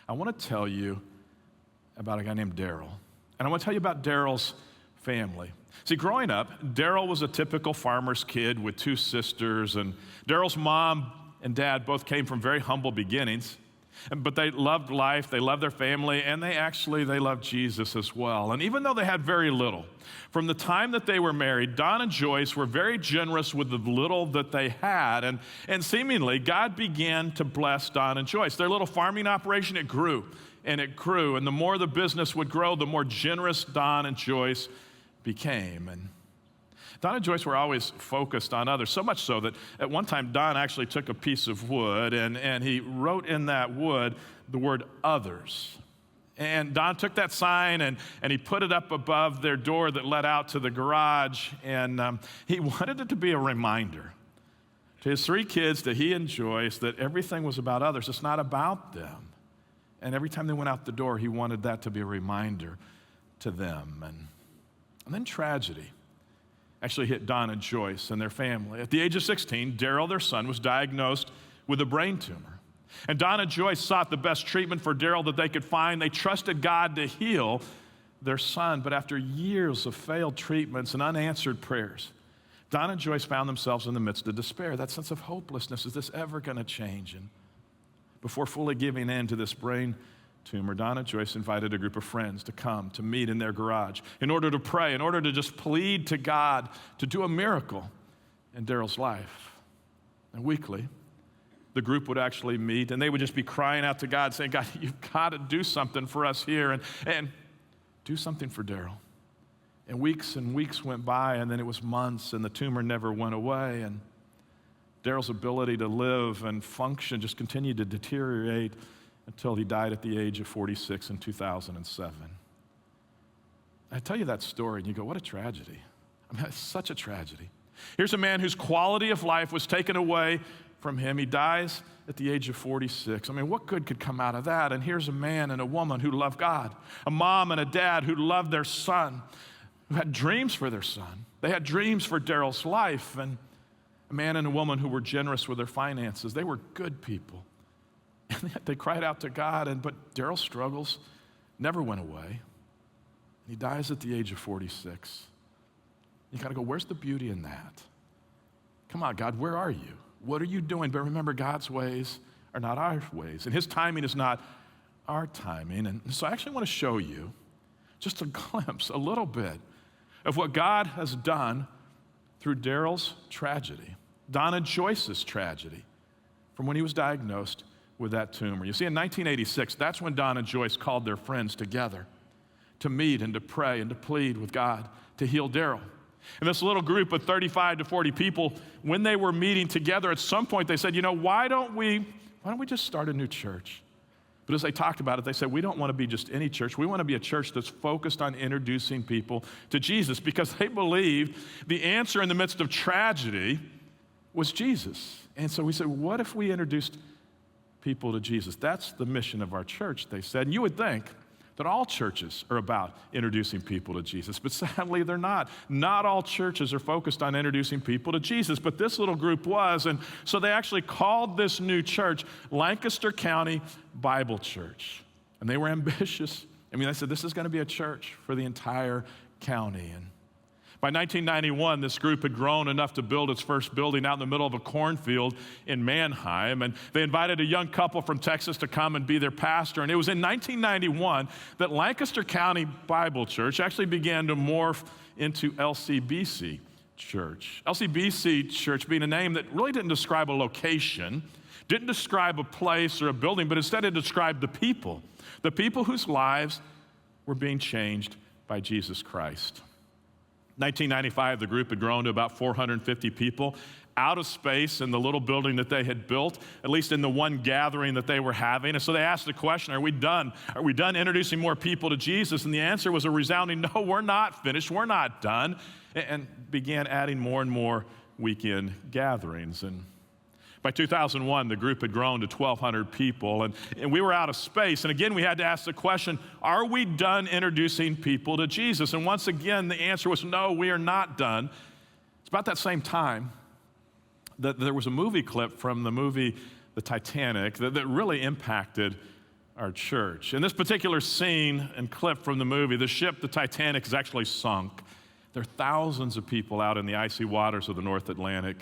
I want to tell you about a guy named Daryl. And I want to tell you about Daryl's family. See, growing up, Daryl was a typical farmer's kid with two sisters, and Daryl's mom and dad both came from very humble beginnings, but they loved life, they loved their family, and they loved Jesus as well. And even though they had very little, from the time that they were married, Don and Joyce were very generous with the little that they had, and seemingly God began to bless Don and Joyce. Their little farming operation, it grew, and the more the business would grow, the more generous Don and Joyce became. And Don and Joyce were always focused on others, so much so that at one time Don actually took a piece of wood and he wrote in that wood the word others. And Don took that sign and he put it up above their door that led out to the garage, and he wanted it to be a reminder to his three kids, to he and Joyce, that everything was about others. It's not about them. And every time they went out the door, he wanted that to be a reminder to them. And then tragedy actually hit Don and Joyce and their family. At the age of 16, Daryl, their son, was diagnosed with a brain tumor. And Don and Joyce sought the best treatment for Daryl that they could find. They trusted God to heal their son. But after years of failed treatments and unanswered prayers, Don and Joyce found themselves in the midst of despair. That sense of hopelessness, is this ever going to change? And before fully giving in to this brain tumor, Don and Joyce invited a group of friends to come to meet in their garage in order to pray, in order to just plead to God to do a miracle in Daryl's life. And weekly, the group would actually meet, and they would just be crying out to God, saying, God, you've got to do something for us here, and do something for Daryl. And weeks went by, and then it was months, and the tumor never went away, and Daryl's ability to live and function just continued to deteriorate until he died at the age of 46 in 2007. I tell you that story, and you go, what a tragedy. I mean, it's such a tragedy. Here's a man whose quality of life was taken away from him. He dies at the age of 46. I mean, what good could come out of that? And here's a man and a woman who loved God, a mom and a dad who loved their son, who had dreams for their son. They had dreams for Daryl's life, and a man and a woman who were generous with their finances. They were good people. And they cried out to God, but Daryl's struggles never went away. He dies at the age of 46. You got to go, where's the beauty in that? Come on, God, where are you? What are you doing? But remember, God's ways are not our ways, and his timing is not our timing. And so I actually want to show you just a glimpse, a little bit, of what God has done through Daryl's tragedy, Don and Joyce's tragedy, from when he was diagnosed with that tumor. You see, in 1986, that's when Don and Joyce called their friends together to meet and to pray and to plead with God to heal Daryl. And this little group of 35 to 40 people, when they were meeting together, at some point they said, why don't we just start a new church? But as they talked about it, they said, we don't want to be just any church. We want to be a church that's focused on introducing people to Jesus, because they believed the answer in the midst of tragedy was Jesus. And so we said, what if we introduced people to Jesus? That's the mission of our church, they said. And you would think that all churches are about introducing people to Jesus, but sadly they're not. Not all churches are focused on introducing people to Jesus, but this little group was, and so they actually called this new church Lancaster County Bible Church. And they were ambitious. I mean, they said, this is going to be a church for the entire county. And by 1991, this group had grown enough to build its first building out in the middle of a cornfield in Mannheim, and they invited a young couple from Texas to come and be their pastor. And it was in 1991 that Lancaster County Bible Church actually began to morph into LCBC Church. LCBC Church being a name that really didn't describe a location, didn't describe a place or a building, but instead it described the people whose lives were being changed by Jesus Christ. 1995, the group had grown to about 450 people, out of space in the little building that they had built, at least in the one gathering that they were having. And so they asked the question, are we done? Are we done introducing more people to Jesus? And the answer was a resounding, no, we're not finished, we're not done, and began adding more and more weekend gatherings. And by 2001, the group had grown to 1,200 people, and we were out of space. And again, we had to ask the question, are we done introducing people to Jesus? And once again, the answer was no, we are not done. It's about that same time that there was a movie clip from the movie The Titanic that really impacted our church. In this particular scene and clip from the movie, the ship, the Titanic, is actually sunk. There are thousands of people out in the icy waters of the North Atlantic.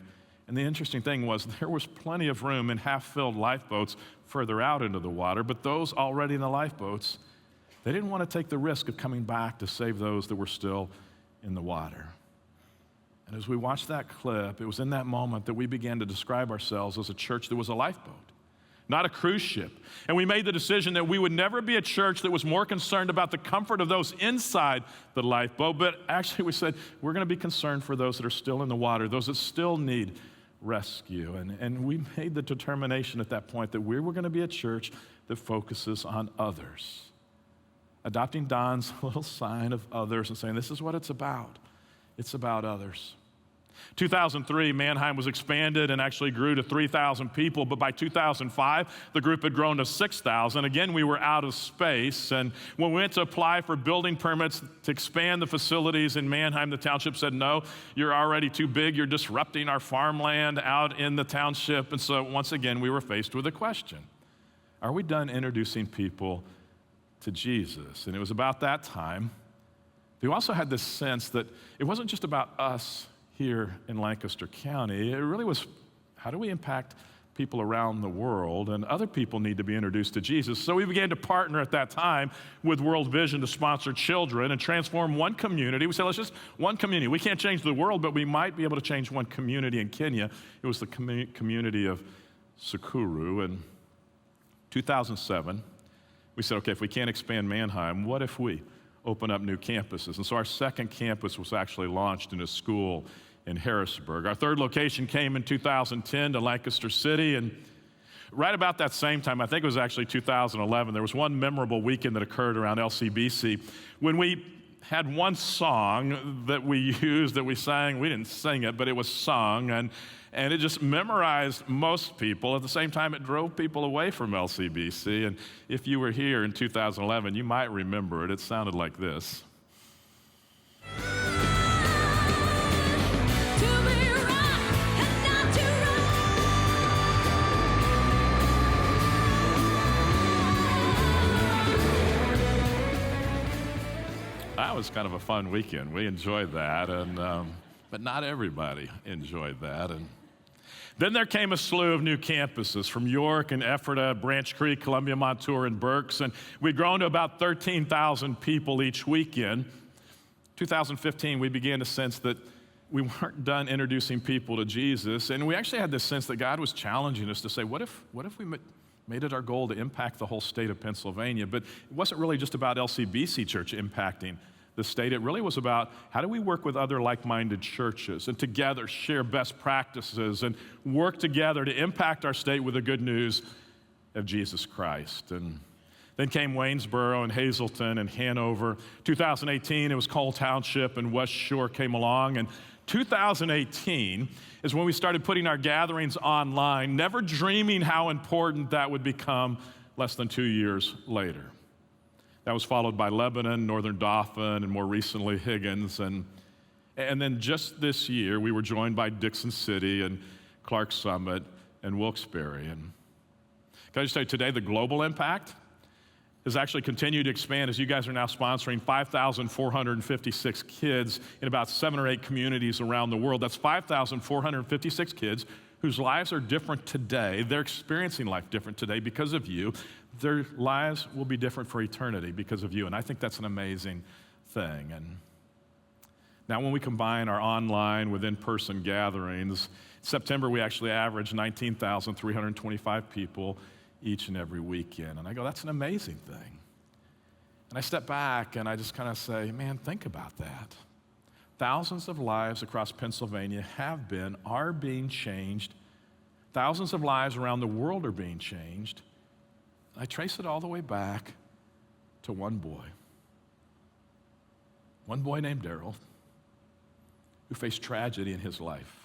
And the interesting thing was there was plenty of room in half-filled lifeboats further out into the water, but those already in the lifeboats, they didn't want to take the risk of coming back to save those that were still in the water. And as we watched that clip, it was in that moment that we began to describe ourselves as a church that was a lifeboat, not a cruise ship. And we made the decision that we would never be a church that was more concerned about the comfort of those inside the lifeboat, but actually we said we're going to be concerned for those that are still in the water, those that still need rescue. And we made the determination at that point that we were going to be a church that focuses on others. Adopting Don's little sign of others and saying, this is what it's about. It's about others. 2003, Mannheim was expanded and actually grew to 3,000 people, but by 2005, the group had grown to 6,000. Again, we were out of space, and when we went to apply for building permits to expand the facilities in Mannheim, the township said, no, you're already too big, you're disrupting our farmland out in the township. And so once again, we were faced with a question. Are we done introducing people to Jesus? And it was about that time. We also had this sense that it wasn't just about us here in Lancaster County. It really was, how do we impact people around the world? And other people need to be introduced to Jesus. So we began to partner at that time with World Vision to sponsor children and transform one community. We said, let's just one community. We can't change the world, but we might be able to change one community in Kenya. It was the community of Sukuru. In 2007, we said, okay, if we can't expand Mannheim, what if we open up new campuses? And so our second campus was actually launched in a school in Harrisburg. Our third location came in 2010 to Lancaster City, and right about that same time, I think it was actually 2011, there was one memorable weekend that occurred around LCBC when we had one song that we used, that we sang. We didn't sing it, but it was sung, and it just memorized most people. At the same time, it drove people away from LCBC. And if you were here in 2011, you might remember it. It sounded like this. That was kind of a fun weekend. We enjoyed that, but not everybody enjoyed that. And then there came a slew of new campuses from York and Ephrata, Branch Creek, Columbia, Montour, and Berks, and we'd grown to about 13,000 people each weekend. 2015, we began to sense that we weren't done introducing people to Jesus, and we actually had this sense that God was challenging us to say, what if we made it our goal to impact the whole state of Pennsylvania? But it wasn't really just about LCBC Church impacting the state. It really was about how do we work with other like-minded churches and together share best practices and work together to impact our state with the good news of Jesus Christ. And then came Waynesboro and Hazleton and Hanover. 2018, it was Cole Township and West Shore came along. And 2018 is when we started putting our gatherings online, never dreaming how important that would become less than 2 years later. That was followed by Lebanon, Northern Dauphin, and more recently Higgins. And then just this year, we were joined by Dixon City and Clark Summit and Wilkes-Barre. And can I just tell you, today the global impact has actually continued to expand as you guys are now sponsoring 5,456 kids in about 7 or 8 communities around the world. That's 5,456 kids whose lives are different today. They're experiencing life different today because of you. Their lives will be different for eternity because of you, and I think that's an amazing thing. And now when we combine our online with in-person gatherings, September we actually averaged 19,325 people each and every weekend. And I go, that's an amazing thing. And I step back and I just kind of say, man, think about that. Thousands of lives across Pennsylvania are being changed. Thousands of lives around the world are being changed. I trace it all the way back to one boy named Daryl, who faced tragedy in his life.